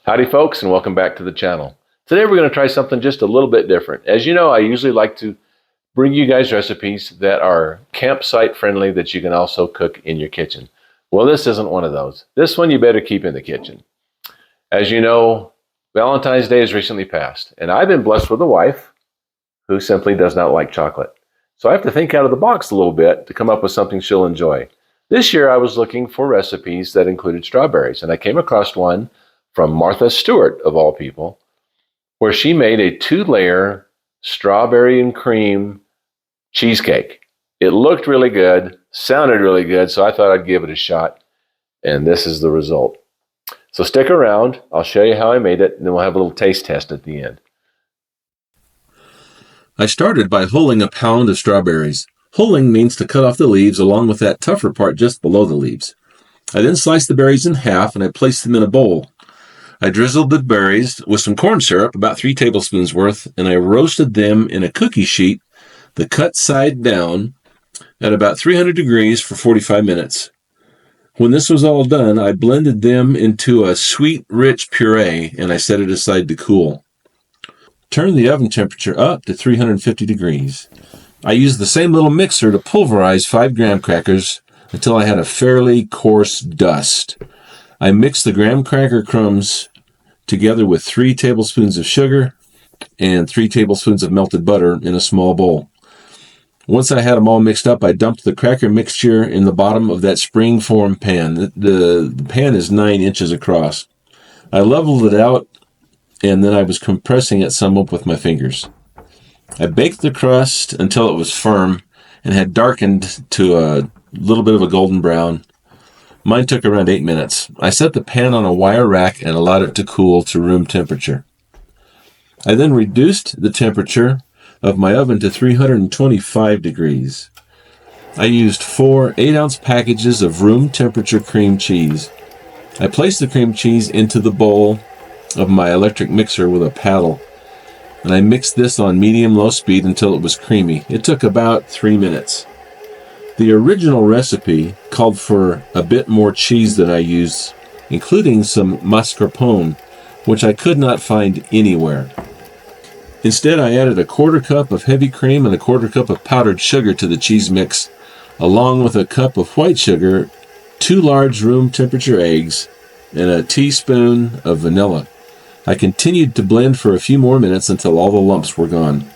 Howdy folks, and welcome back to the channel. Today we're going to try something just a little bit different. As you know, I usually like to bring you guys recipes that are campsite friendly that you can also cook in your kitchen. Well, this isn't one of those. This one you better keep in the kitchen. As you know, Valentine's Day has recently passed, and I've been blessed with a wife who simply does not like chocolate. So I have to think out of the box a little bit to come up with something she'll enjoy. This year I was looking for recipes that included strawberries, and I came across one from Martha Stewart, of all people, where she made a 2-layer strawberry and cream cheesecake. It looked really good, sounded really good, so I thought I'd give it a shot, and this is the result. So stick around, I'll show you how I made it, and then we'll have a little taste test at the end. I started by hulling a pound of strawberries. Hulling means to cut off the leaves along with that tougher part just below the leaves. I then sliced the berries in half and I placed them in a bowl. I drizzled the berries with some corn syrup, about 3 tablespoons worth, and I roasted them in a cookie sheet, the cut side down, at about 300 degrees for 45 minutes. When this was all done, I blended them into a sweet, rich puree, and I set it aside to cool. Turn the oven temperature up to 350 degrees. I used the same little mixer to pulverize 5 graham crackers until I had a fairly coarse dust. I mixed the graham cracker crumbs together with 3 tablespoons of sugar and 3 tablespoons of melted butter in a small bowl. Once I had them all mixed up, I dumped the cracker mixture in the bottom of that spring-form pan. The pan is 9 inches across. I leveled it out, and then I was compressing it somewhat with my fingers. I baked the crust until it was firm and had darkened to a little bit of a golden brown. Mine took around 8 minutes. I set the pan on a wire rack and allowed it to cool to room temperature. I then reduced the temperature of my oven to 325 degrees. I used 4 8-ounce packages of room temperature cream cheese. I placed the cream cheese into the bowl of my electric mixer with a paddle, and I mixed this on medium-low speed until it was creamy. It took about 3 minutes. The original recipe called for a bit more cheese than I used, including some mascarpone, which I could not find anywhere. Instead, I added a 1/4 cup of heavy cream and a 1/4 cup of powdered sugar to the cheese mix, along with a cup of white sugar, 2 large room temperature eggs, and a teaspoon of vanilla. I continued to blend for a few more minutes until all the lumps were gone.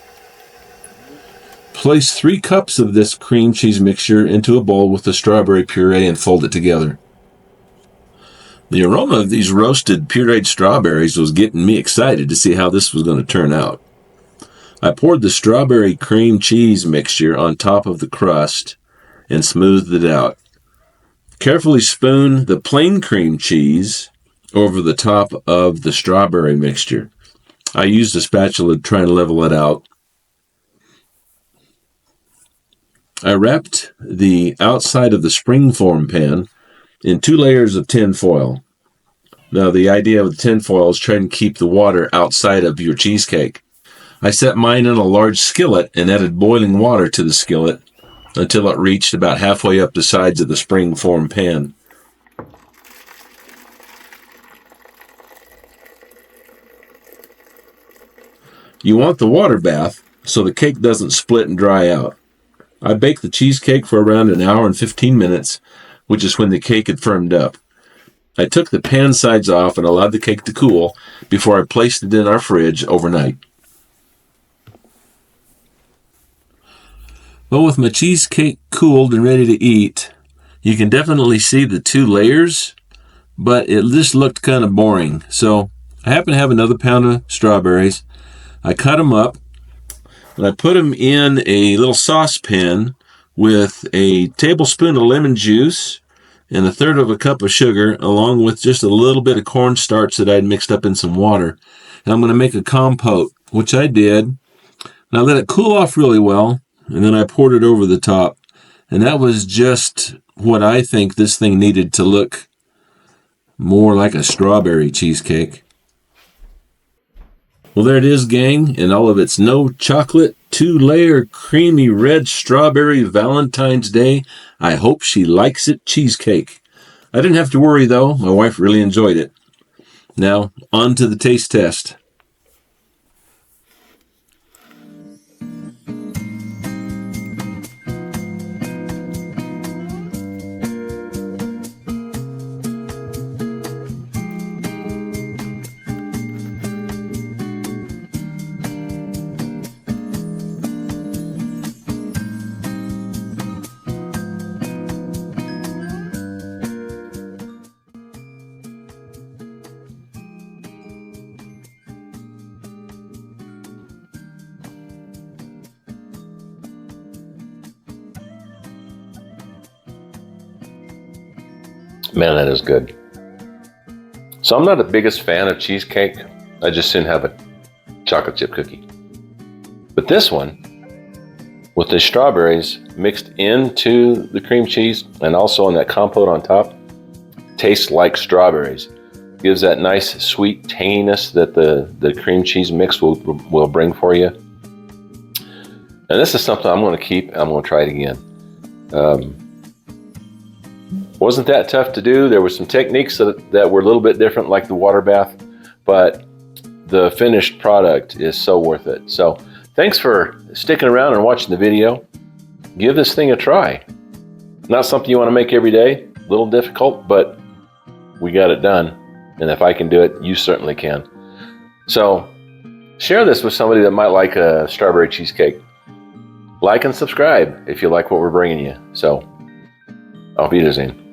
Place 3 cups of this cream cheese mixture into a bowl with the strawberry puree and fold it together. The aroma of these roasted pureed strawberries was getting me excited to see how this was going to turn out. I poured the strawberry cream cheese mixture on top of the crust and smoothed it out. Carefully spoon the plain cream cheese over the top of the strawberry mixture. I used a spatula to try and level it out. I wrapped the outside of the springform pan in 2 layers of tin foil. Now, the idea of the tin foil is trying to keep the water outside of your cheesecake. I set mine in a large skillet and added boiling water to the skillet until it reached about halfway up the sides of the springform pan. You want the water bath so the cake doesn't split and dry out. I baked the cheesecake for around an hour and 15 minutes, which is when the cake had firmed up. I took the pan sides off and allowed the cake to cool before I placed it in our fridge overnight. Well, with my cheesecake cooled and ready to eat, you can definitely see the 2 layers, but it just looked kind of boring. So I happen to have another pound of strawberries. I cut them up, and I put them in a little saucepan with a tablespoon of lemon juice and 1/3 of a cup of sugar, along with just a little bit of cornstarch that I'd mixed up in some water. And I'm going to make a compote, which I did. And I let it cool off really well, and then I poured it over the top. And that was just what I think this thing needed to look more like a strawberry cheesecake. Well, there it is, gang, in all of its no chocolate, 2-layer creamy red strawberry Valentine's Day. I hope she likes it cheesecake. I didn't have to worry, though. My wife really enjoyed it. Now, on to the taste test. Man, that is good. So I'm not the biggest fan of cheesecake. I just didn't have a chocolate chip cookie. But this one, with the strawberries mixed into the cream cheese and also on that compote on top, tastes like strawberries. Gives that nice sweet tanginess that the cream cheese mix will bring for you. And this is something I'm going to keep. I'm going to try it again. Wasn't that tough to do. There were some techniques that were a little bit different, like the water bath, but the finished product is so worth it. So thanks for sticking around and watching the video. Give this thing a try. Not something you want to make every day, a little difficult, but we got it done. And if I can do it, you certainly can. So share this with somebody that might like a strawberry cheesecake. Like and subscribe if you like what we're bringing you. So auf Wiedersehen.